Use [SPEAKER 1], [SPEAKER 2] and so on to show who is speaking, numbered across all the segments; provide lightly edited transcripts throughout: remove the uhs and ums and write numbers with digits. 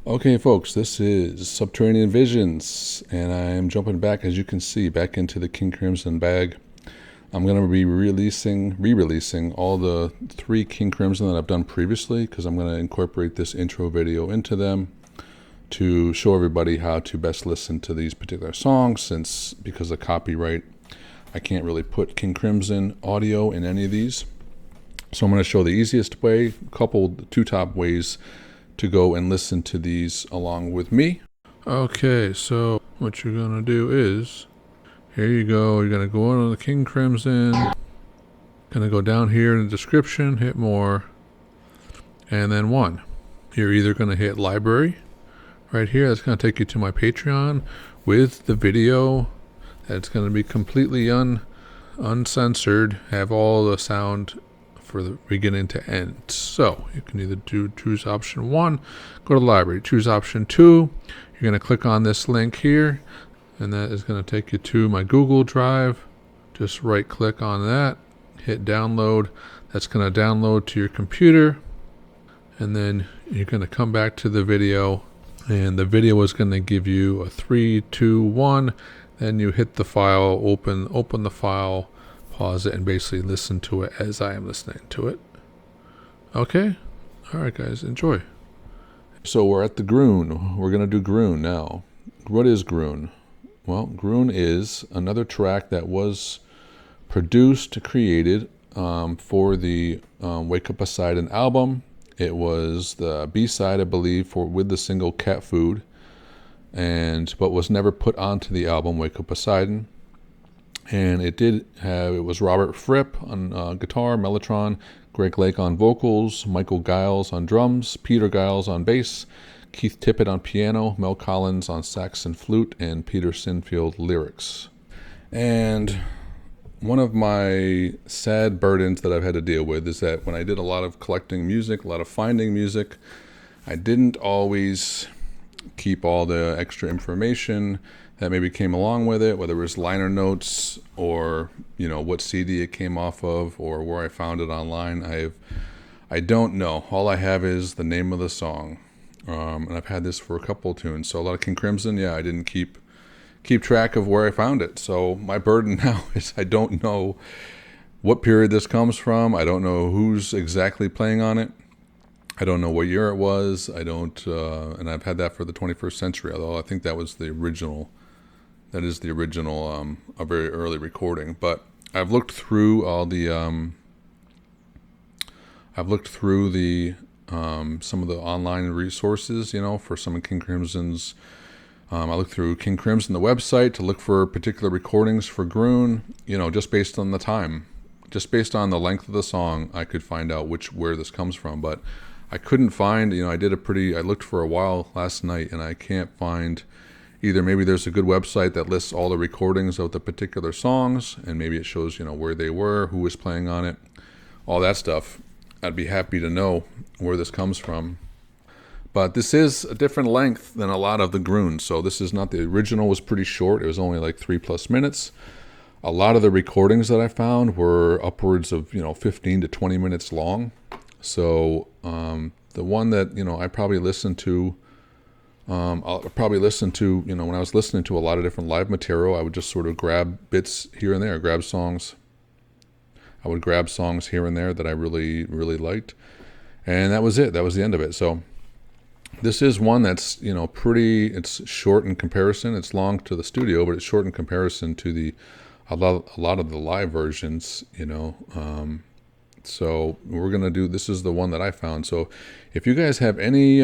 [SPEAKER 1] Okay, folks, this is Subterranean Visions, and I'm jumping back, as you can see, back into the King Crimson bag. I'm going to be re-releasing all the 3 King Crimson that I've done previously, because I'm going to incorporate this intro video into them to show everybody how to best listen to these particular songs, since because of copyright, I can't really put King Crimson audio in any of these. So I'm going to show the easiest way, coupled the 2 top ways to go and listen to these along with me. Okay, so what you're going to do is, here you go, you're going to go on to the King Crimson, going to go down here in the description, hit more, and then 1. You're either going to hit library, right here, that's going to take you to my Patreon with the video. That's going to be completely uncensored, have all the sound for the beginning to end. So you can either choose option 1, go to the library, choose option 2. You're going to click on this link here, and that is going to take you to my Google Drive. Just right click on that, hit download. That's going to download to your computer, and then you're going to come back to the video, and the video is going to give you a 3, 2, 1. Then you hit the file, open the file, pause it, and basically listen to it as I am listening to it. Okay? Alright guys, enjoy. So we're at the Groon. We're going to do Groon now. What is Groon? Well, Groon is another track that was produced, created for the Wake Up Poseidon album. It was the B-side, I believe, with the single Cat Food, but was never put onto the album Wake Up Poseidon. And it was Robert Fripp on guitar, Mellotron, Greg Lake on vocals, Michael Giles on drums, Peter Giles on bass, Keith Tippett on piano, Mel Collins on sax and flute, and Peter Sinfield lyrics. And one of my sad burdens that I've had to deal with is that when I did a lot of collecting music, a lot of finding music, I didn't always keep all the extra information that maybe came along with it, whether it was liner notes or, what CD it came off of or where I found it online. I don't know. All I have is the name of the song. And I've had this for a couple of tunes. So a lot of King Crimson, I didn't keep track of where I found it. So my burden now is I don't know what period this comes from. I don't know who's exactly playing on it. I don't know what year it was. I don't, and I've had that for the 21st century, although I think that was the original. That is the original, a very early recording. But I've looked through all the, some of the online resources, for some of King Crimson's. I looked through King Crimson, the website, to look for particular recordings for Groon, just based on the time. Just based on the length of the song, I could find out where this comes from. But I couldn't find, I looked for a while last night, and I can't find. Either maybe there's a good website that lists all the recordings of the particular songs, and maybe it shows, where they were, who was playing on it, all that stuff. I'd be happy to know where this comes from. But this is a different length than a lot of the Groon. So this is not, the original was pretty short. It was only like 3+ minutes. A lot of the recordings that I found were upwards of, 15 to 20 minutes long. So the one that, I probably listened to, when I was listening to a lot of different live material, I would just sort of grab bits here and there, grab songs. I would grab songs here and there that I really, really liked. And that was it. That was the end of it. So this is one that's, it's short in comparison. It's long to the studio, but it's short in comparison to a lot of the live versions, So we're going to do, this is the one that I found. So if you guys have any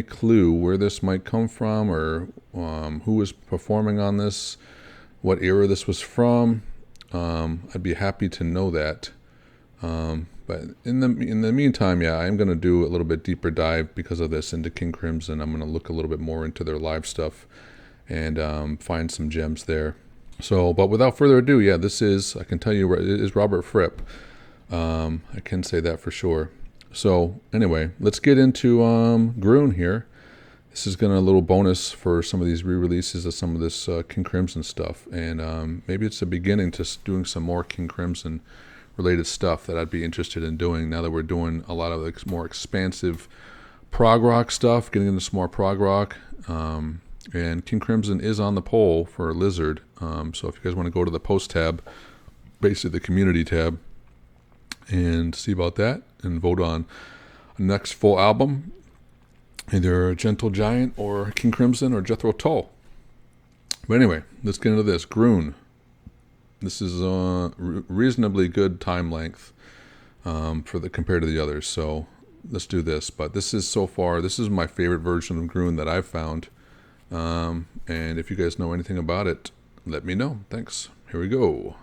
[SPEAKER 1] clue where this might come from, or who was performing on this, what era this was from, I'd be happy to know that. But in the meantime, I'm going to do a little bit deeper dive because of this into King Crimson. I'm going to look a little bit more into their live stuff and find some gems there. So, but without further ado, this is, I can tell you, it is Robert Fripp. I can say that for sure. So anyway, let's get into Groon here. This is going to a little bonus for some of these re-releases of some of this King Crimson stuff. And maybe it's a beginning to doing some more King Crimson related stuff that I'd be interested in doing now that we're doing a lot of the more expansive prog rock stuff, getting into some more prog rock. And King Crimson is on the poll for Lizard. So if you guys want to go to the post tab, basically the community tab, and see about that and vote on the next full album, either Gentle Giant or King Crimson or Jethro Tull. But anyway, let's get into this. Groon. This is a reasonably good time length compared to the others. So let's do this. But this is so far, this is my favorite version of Groon that I've found. And if you guys know anything about it, let me know. Thanks. Here we go.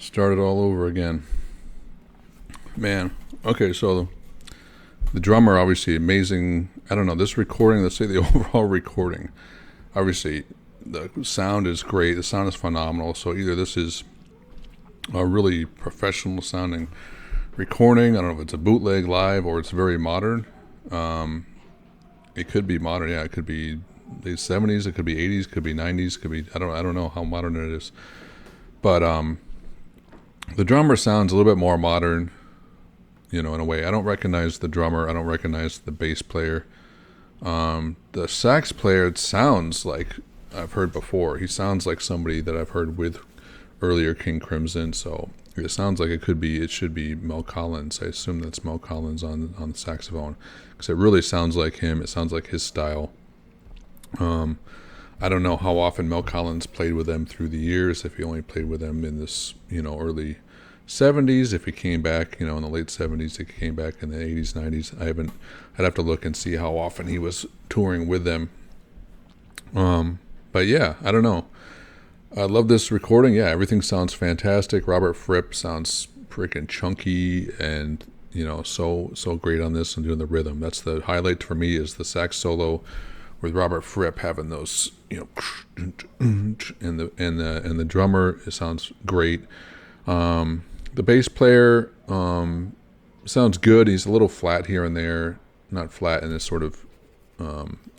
[SPEAKER 1] Start it all over again. Man. Okay, so the drummer, obviously amazing. I don't know, this recording, let's say the overall recording. Obviously, the sound is great. The sound is phenomenal. So either this is a really professional sounding recording. I don't know if it's a bootleg live or it's very modern. It could be modern. Yeah, it could be the 70s. It could be 80s. It could be 90s. It could be I don't know how modern it is. But the drummer sounds a little bit more modern. In a way. I don't recognize the drummer. I don't recognize the bass player. The sax player, it sounds like I've heard before. He sounds like somebody that I've heard with earlier King Crimson. So it sounds like it should be Mel Collins. I assume that's Mel Collins on the saxophone, because it really sounds like him. It sounds like his style. I don't know how often Mel Collins played with them through the years. If he only played with them in this, early 70s, if he came back, in the late 70s, if he came back in the 80s, 90s. I'd have to look and see how often he was touring with them. But yeah, I don't know. I love this recording. Yeah, everything sounds fantastic. Robert Fripp sounds freaking chunky and, so great on this and doing the rhythm. That's the highlight for me, is the sax solo with Robert Fripp having those, and the drummer, it sounds great. The bass player sounds good. He's a little flat here and there, not flat in this sort of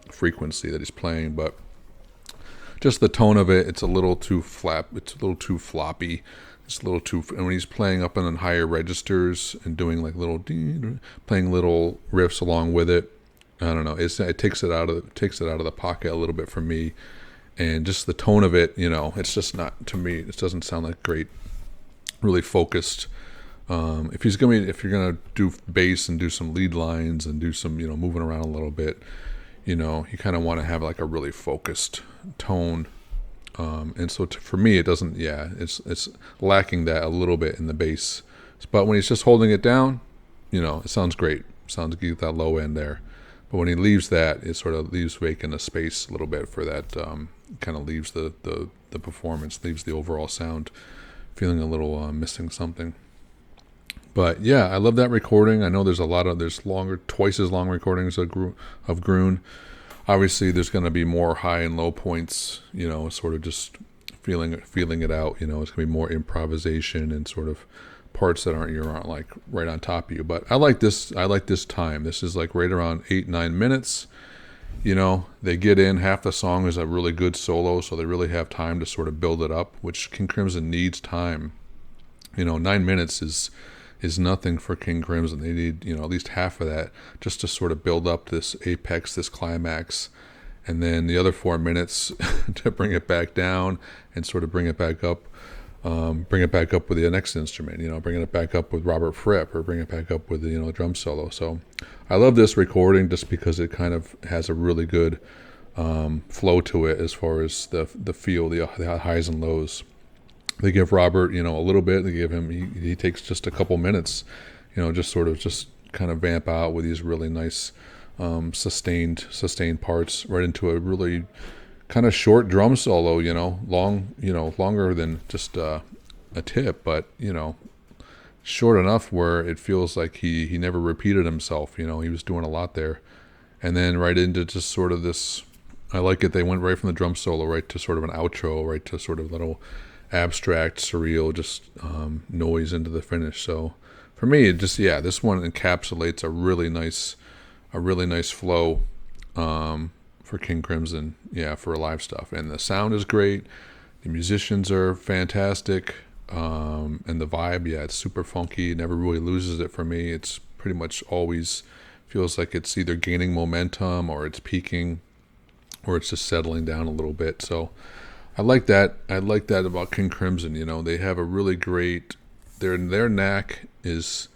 [SPEAKER 1] frequency that he's playing, but just the tone of it, it's a little too flat. It's a little too floppy. It's a little too. And when he's playing up in higher registers and doing like playing little riffs along with it, I don't know. It takes it out of the pocket a little bit for me, and just the tone of it. It's just not, to me. It doesn't sound like great. Really focused. If you're gonna do bass and do some lead lines and do some moving around a little bit, you kind of want to have like a really focused tone. And so for me, it doesn't. Yeah, it's lacking that a little bit in the bass. But when he's just holding it down, it sounds great. Sounds good, that low end there. But when he leaves that, it sort of leaves vacant a space a little bit for that. Kind of leaves the performance, leaves the overall sound feeling a little missing something. But yeah, I love that recording. I know there's twice as long recordings of Groon. Obviously, there's going to be more high and low points. Sort of just feeling it out. It's going to be more improvisation and sort of parts that aren't like right on top of you. But I like this. I like this time. This is like right around 8-9 minutes. They get in, half the song is a really good solo, so they really have time to sort of build it up, which King Crimson needs time. 9 minutes is nothing for King Crimson. They need, at least half of that just to sort of build up this apex, this climax, and then the other 4 minutes to bring it back down and sort of bring it back up. Bring it back up with the next instrument, bringing it back up with Robert Fripp, or bring it back up with the drum solo. So I love this recording just because it kind of has a really good flow to it as far as the feel, the highs and lows. They give Robert, a little bit. They give him, he takes just a couple minutes, just kind of vamp out with these really nice sustained parts right into a really kind of short drum solo, longer than just a tip, but short enough where it feels like he never repeated himself. He was doing a lot there, and then right into just sort of this. I like it. They went right from the drum solo right to sort of an outro, right to sort of little abstract, surreal, just noise into the finish. So for me, this one encapsulates a really nice flow. For King Crimson, for live stuff. And the sound is great. The musicians are fantastic. And the vibe, it's super funky. Never really loses it for me. It's pretty much always feels like it's either gaining momentum or it's peaking or it's just settling down a little bit. So I like that. I like that about King Crimson. They have a really great, their knack is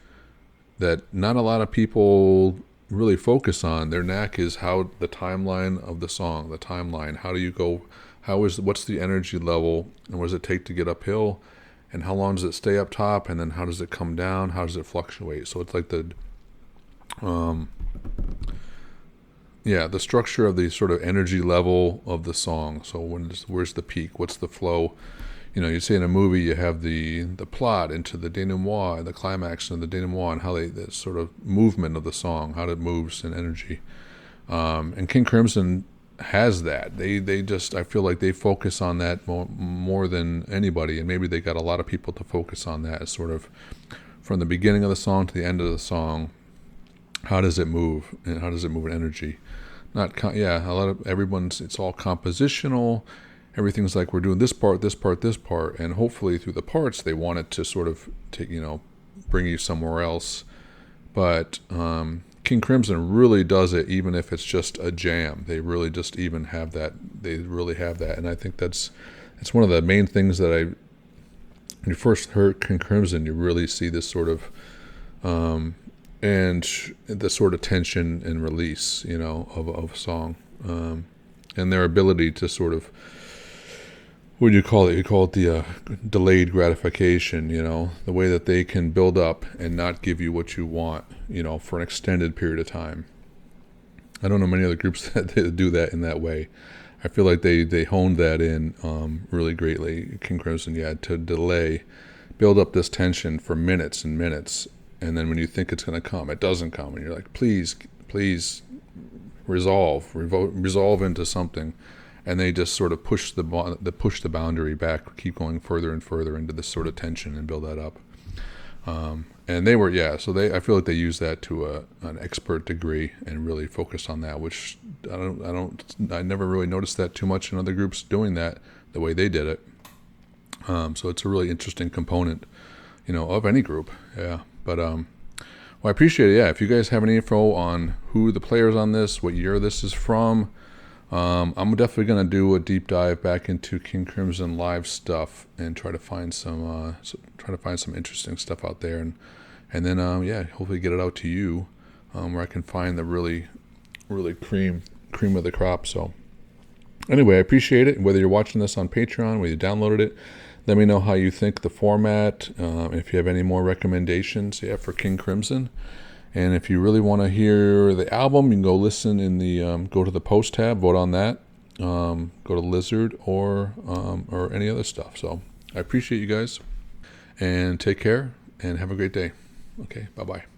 [SPEAKER 1] that not a lot of people really focus on. Their knack is how the timeline of the song, how do you go, what's the energy level, and what does it take to get uphill, and how long does it stay up top, and then how does it come down, how does it fluctuate. So it's like the structure of the sort of energy level of the song. So where's the peak, what's the flow, You say in a movie you have the plot into the denouement, the climax and the denouement, and how the sort of movement of the song, how it moves and energy. And King Crimson has that. They just, I feel like they focus on that more than anybody, and maybe they got a lot of people to focus on that, as sort of from the beginning of the song to the end of the song. How does it move, and how does it move in energy? Not a lot of everyone's. It's all compositional. Everything's like, we're doing this part, this part, this part, and hopefully through the parts they want it to sort of take, bring you somewhere else. But King Crimson really does it, even if it's just a jam. They really just even have that. They really have that, and I think it's one of the main things that when you first heard King Crimson, you really see this sort of and the sort of tension and release, of a song, and their ability to sort of, what do you call it? You call it the delayed gratification, the way that they can build up and not give you what you want, for an extended period of time. I don't know many other groups that do that in that way. I feel like they honed that in really greatly. King Crimson, to delay, build up this tension for minutes and minutes, and then when you think it's going to come, it doesn't come, and you're like, please resolve into something. And they just sort of push the boundary back, keep going further and further into this sort of tension and build that up. And they were, I feel like they use that to an expert degree and really focus on that, which I never really noticed that too much in other groups doing that the way they did it. So it's a really interesting component, of any group. Yeah. But, well, I appreciate it. Yeah. If you guys have any info on who the players on this, what year this is from, I'm definitely going to do a deep dive back into King Crimson live stuff and try to find some interesting stuff out there, and then hopefully get it out to you, where I can find the really cream of the crop. So anyway, I appreciate it. Whether you're watching this on Patreon, whether you downloaded it, let me know how you think the format. If you have any more recommendations, for King Crimson. And if you really want to hear the album, you can go listen in the go to the post tab, vote on that. Go to Lizard or any other stuff. So I appreciate you guys, and take care and have a great day. Okay, bye-bye.